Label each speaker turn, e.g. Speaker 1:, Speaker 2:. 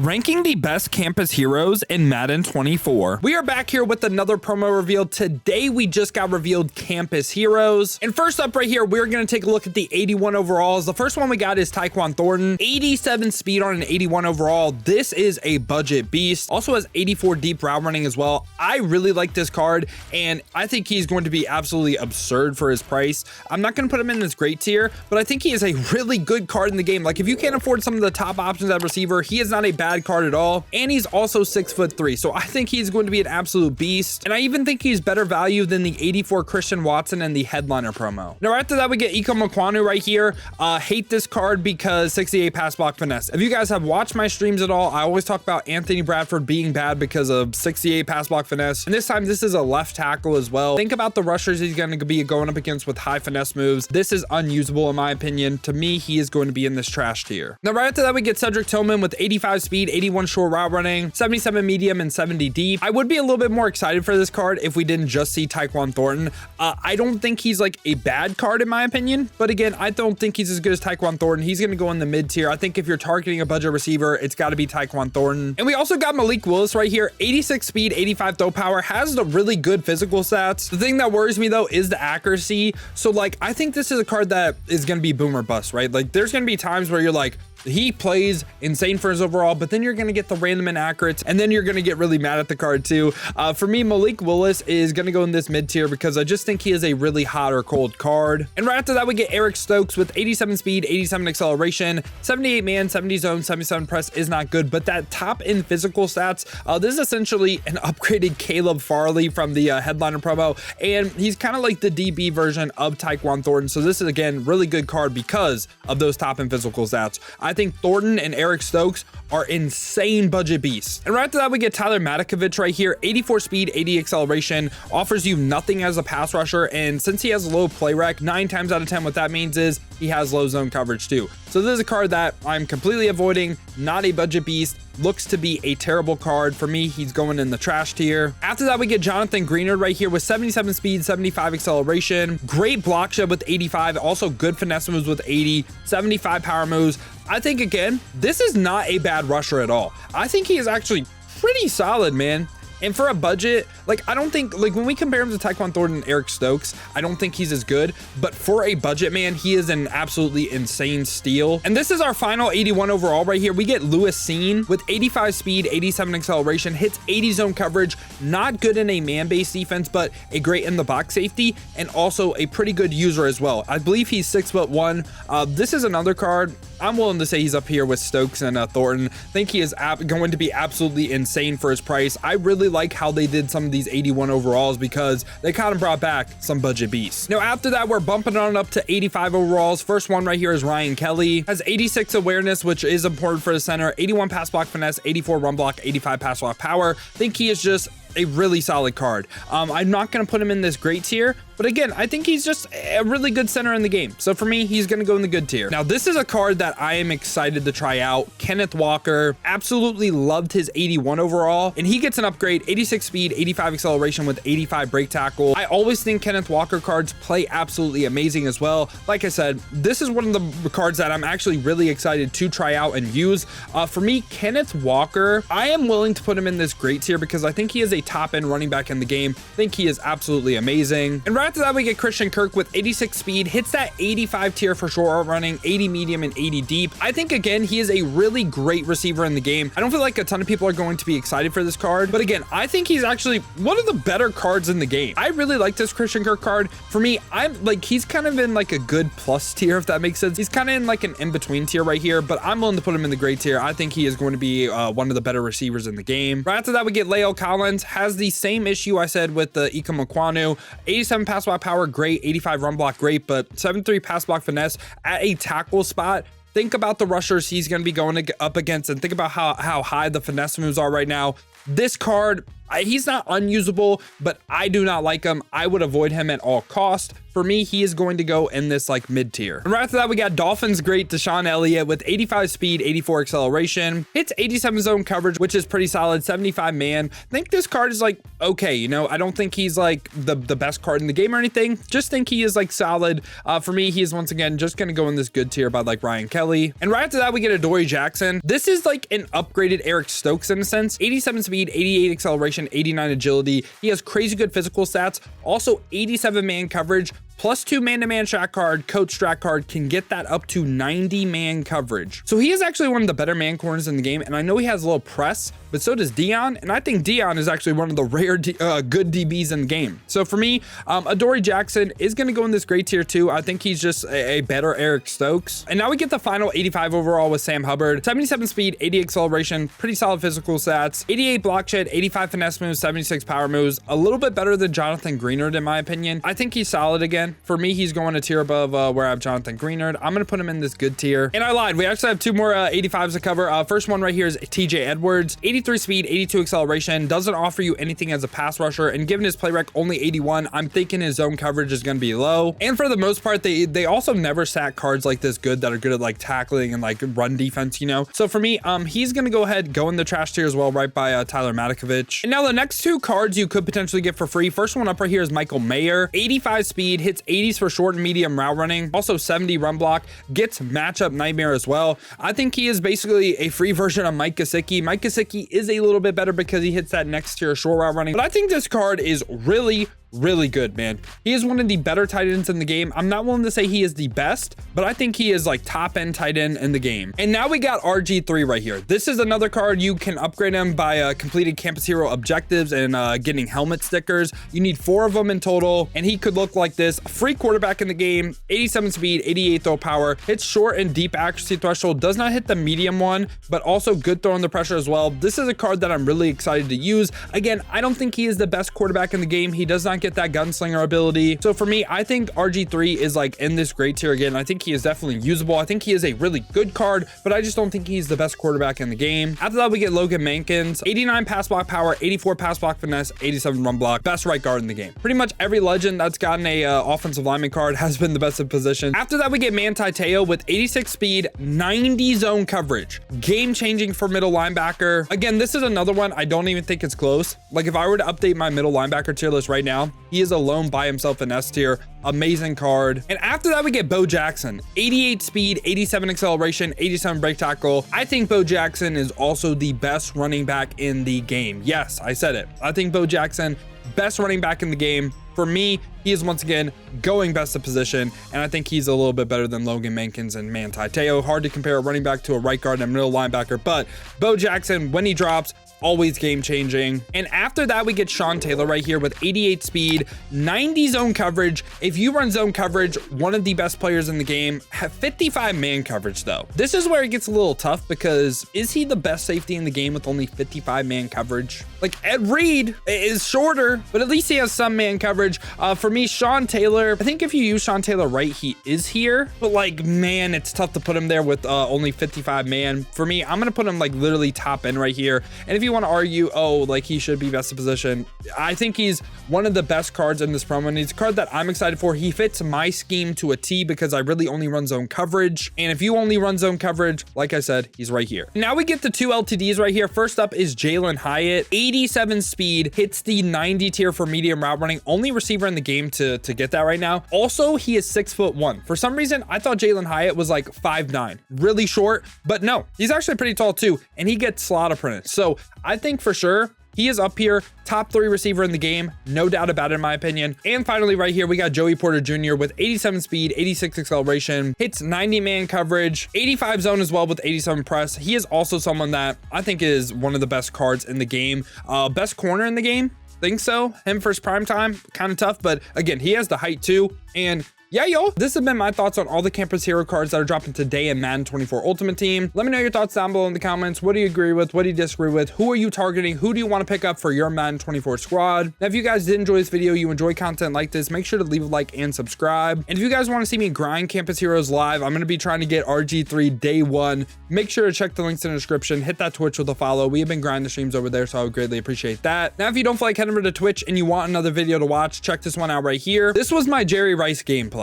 Speaker 1: ranking the best campus heroes in Madden 24. We are back here with another promo reveal. Today, we just got revealed campus heroes. And first up right here, we're going to take a look at the 81 overalls. The first one we got is Tyquan Thornton, 87 speed on an 81 overall. This is a budget beast. Also has 84 deep route running as well. I really like this card, and I think he's going to be absolutely absurd for his price. I'm not going to put him in this great tier, but I think he is a really good card in the game. Like, if you can't afford some of the top options at receiver, he is not a bad card at all. And he's also 6'3", so I think he's going to be an absolute beast. And I even think he's better value than the 84 Christian Watson and the headliner promo. Now after that, we get ekwonu right here. Hate this card because 68 pass block finesse. If you guys have watched my streams at all, I always talk about Anthony Bradford being bad because of 68 pass block finesse. And this time, this is a left tackle as well. Think about the rushers he's going to be going up against with high finesse moves. This is unusable in my opinion. To me, he is going to be in this trash tier. Now right after that, we get Cedric Tillman with 85 speed, 81 short route running, 77 medium, and 70 deep. I would be a little bit more excited for this card if we didn't just see Tyquan Thornton. I don't think he's like a bad card in my opinion, but again, I don't think he's as good as Tyquan Thornton. He's going to go in the mid tier. I think if you're targeting a budget receiver, it's got to be Tyquan Thornton. And we also got Malik Willis right here, 86 speed, 85 throw power, has the really good physical stats. The thing that worries me though is the accuracy. So like, I think this is a card that is going to be boom or bust, right? Like, there's going to be times where you're like, he plays insane for his overall, but then you're going to get the random inaccurates, and then you're going to get really mad at the card too. For me, Malik Willis is going to go in this mid tier because I just think he is a really hot or cold card. And right after that, we get Stokes with 87 speed, 87 acceleration, 78 man, 70 zone, 77 press is not good, but that top end physical stats, this is essentially an upgraded Caleb Farley from the headliner promo, and he's kind of like the DB version of Tyquan Thornton. So this is again really good card because of those top end physical stats. I think Thornton and Stokes are insane budget beasts. And right after that, we get Matakevich right here, 84 speed, 80 acceleration, offers you nothing as a pass rusher. And since he has a low play rec, 9 times out of 10, what that means is he has low zone coverage too. So this is a card that I'm completely avoiding, not a budget beast. Looks to be a terrible card. For me, he's going in the trash tier. After that, we get greenard right here with 77 speed, 75 acceleration, great block shed with 85, also good finesse moves with 80, 75 power moves. I think, again, this is not a bad rusher at all. I think he is actually pretty solid, man. And for a budget, like, I don't think, like, when we compare him to Tyquan Thornton and Stokes, I don't think he's as good, but for a budget man, he is an absolutely insane steal. And this is our final 81 overall right here. We get cine with 85 speed, 87 acceleration, hits 80 zone coverage, not good in a man-based defense, but a great in the box safety, and also a pretty good user as well. I believe he's 6'1". This is another card I'm willing to say he's up here with Stokes and Thornton. I think he is going to be absolutely insane for his price. I really like how they did some of these 81 overalls because they kind of brought back some budget beasts. Now after that, we're bumping on up to 85 overalls. First one right here is Ryan Kelly. Has 86 awareness, which is important for the center, 81 pass block finesse, 84 run block, 85 pass block power. I think he is just a really solid card. I'm not going to put him in this great tier, but again, I think he's just a really good center in the game. So for me, he's going to go in the good tier. Now, this is a card that I am excited to try out. Kenneth Walker, absolutely loved his 81 overall, and he gets an upgrade, 86 speed, 85 acceleration with 85 break tackle. I always think Kenneth Walker cards play absolutely amazing as well. Like I said, this is one of the cards that I'm actually really excited to try out and use. For me, Kenneth Walker, I am willing to put him in this great tier because I think he is a top end running back in the game. I think he is absolutely amazing. And right after that, we get Kirk with 86 speed, hits that 85 tier for short running, 80 medium, and 80 deep. I think, again, he is a really great receiver in the game. I don't feel like a ton of people are going to be excited for this card, but again, I think he's actually one of the better cards in the game. I really like this Kirk card. For me, I'm like, he's kind of in like a good plus tier, if that makes sense. He's kind of in like an in-between tier right here, but I'm willing to put him in the great tier. I think he is going to be one of the better receivers in the game. Right after that, we get Colins, has the same issue I said with the ekwonu, 87 pass block power, great, 85 run block, great, but 73 pass block finesse at a tackle spot. Think about the rushers he's going to be going up against, and think about how high the finesse moves are right now. This card He's not unusable, but I do not like him. I would avoid him at all cost. For me, he is going to go in this like mid tier. And right after that, we got Dolphins great Deshon Elliot with 85 speed, 84 acceleration, hits 87 zone coverage, which is pretty solid, 75 man. I think this card is like, okay, you know, I don't think he's like the best card in the game or anything. Just think he is like solid. For me, he is once again just going to go in this good tier by like Ryan Kelly. And right after that, we get Adoree Jackson. This is like an upgraded Eric Stokes in a sense, 87 speed, 88 acceleration, 89 agility. He has crazy good physical stats, also 87 man coverage. +2 man-to-man strat card, coach strat card can get that up to 90 man coverage. So he is actually one of the better man corners in the game. And I know he has a little press, but so does Dion. And I think Dion is actually one of the rare good DBs in the game. So for me, Adoree Jackson is going to go in this great tier too. I think he's just a better Eric Stokes. And now we get the final 85 overall with Sam Hubbard, 77 speed, 80 acceleration, pretty solid physical stats, 88 block shed, 85 finesse moves, 76 power moves, a little bit better than Jonathan Greenard in my opinion. I think he's solid again. For me, he's going a tier above where I have Jonathan Greenard. I'm going to put him in this good tier. And I lied. We actually have two more 85s to cover. First one right here is TJ Edwards, 83 speed, 82 acceleration, doesn't offer you anything as a pass rusher. And given his play rec only 81, I'm thinking his zone coverage is going to be low. And for the most part, they also never sack cards like this good that are good at like tackling and like run defense, you know? So for me, he's going to go ahead, go in the trash tier as well, right by Tyler Matakevich. And now the next two cards you could potentially get for free. First one up right here is Michael Mayer, 85 speed, hits 80s for short and medium route running, also 70 run block, gets matchup nightmare as well. I think he is basically a free version of Mike Gesicki. Mike Gesicki is a little bit better because he hits that next tier short route running, but I think this card is really good, man. He is one of the better tight ends in the game. I'm not willing to say he is the best, but I think he is like top end tight end in the game. And now we got RG3 right here. This is another card you can upgrade him by completed campus hero objectives and getting helmet stickers. You need 4 of them in total, and he could look like this. Free quarterback in the game, 87 speed, 88 throw power, hits short and deep accuracy threshold, does not hit the medium one, but also good throw under pressure as well. This is a card that I'm really excited to use. Again, I don't think he is the best quarterback in the game. He does not get that gunslinger ability. So for me, I think RG3 is like in this great tier again. I think he is definitely usable. I think he is a really good card, but I just don't think he's the best quarterback in the game. After that, we get Logan Mankins, 89 pass block power, 84 pass block finesse, 87 run block, best right guard in the game. Pretty much every legend that's gotten a offensive lineman card has been the best in position. After that, we get manti with 86 speed, 90 zone coverage, game changing for middle linebacker. Again, this is another one I don't even think it's close. Like if I were to update my middle linebacker tier list right now, he is alone by himself in S tier. Amazing card. And after that, we get Bo Jackson, 88 speed, 87 acceleration, 87 break tackle. I think Bo Jackson is also the best running back in the game. Yes, I said it. I think Bo Jackson, best running back in the game. For me, he is once again going best of position, and I think he's a little bit better than Logan Mankins and Manti. Hard to compare a running back to a right guard and a middle linebacker, but Bo Jackson, when he drops, always game changing. And after that, we get Sean Taylor right here with 88 speed, 90 zone coverage. If you run zone coverage, one of the best players in the game. Have 55 man coverage though. This is where it gets a little tough because is he the best safety in the game with only 55 man coverage? Like Ed Reed is shorter, but at least he has some man coverage. For me, Sean Taylor, I think if you use Sean Taylor right, he is here, but like, man, it's tough to put him there with only 55 man. For me, I'm going to put him like literally top end right here. And if you want to argue, oh, like he should be best of position, I think he's one of the best cards in this promo, and he's a card that I'm excited for. He fits my scheme to a T because I really only run zone coverage. And if you only run zone coverage, like I said, he's right here. Now we get the 2 LTDs right here. First up is Jalin Hyatt, 87 speed, hits the 90 tier for medium route running, only receiver in the game to get that right now. Also, he is 6'1". For some reason, I thought Jalin Hyatt was like 5'9", really short, but no, he's actually pretty tall too, and he gets slot apprentice. So I think for sure he is up here, top 3 receiver in the game, no doubt about it in my opinion. And finally right here, we got Joey Porter Jr. with 87 speed, 86 acceleration, hits 90 man coverage, 85 zone as well with 87 press. He is also someone that I think is one of the best cards in the game. Best corner in the game, think so. Him for his prime time, kind of tough, but again, he has the height too, and Yeah, yo, this has been my thoughts on all the campus hero cards that are dropping today in Madden 24 Ultimate Team. Let me know your thoughts down below in the comments. What do you agree with? What do you disagree with? Who are you targeting? Who do you want to pick up for your Madden 24 squad? Now, if you guys did enjoy this video, you enjoy content like this, make sure to leave a like and subscribe. And if you guys want to see me grind campus heroes live, I'm going to be trying to get RG3 day one. Make sure to check the links in the description. Hit that Twitch with a follow. We have been grinding the streams over there, so I would greatly appreciate that. Now, if you don't feel like heading over to Twitch and you want another video to watch, check this one out right here. This was my Jerry Rice gameplay.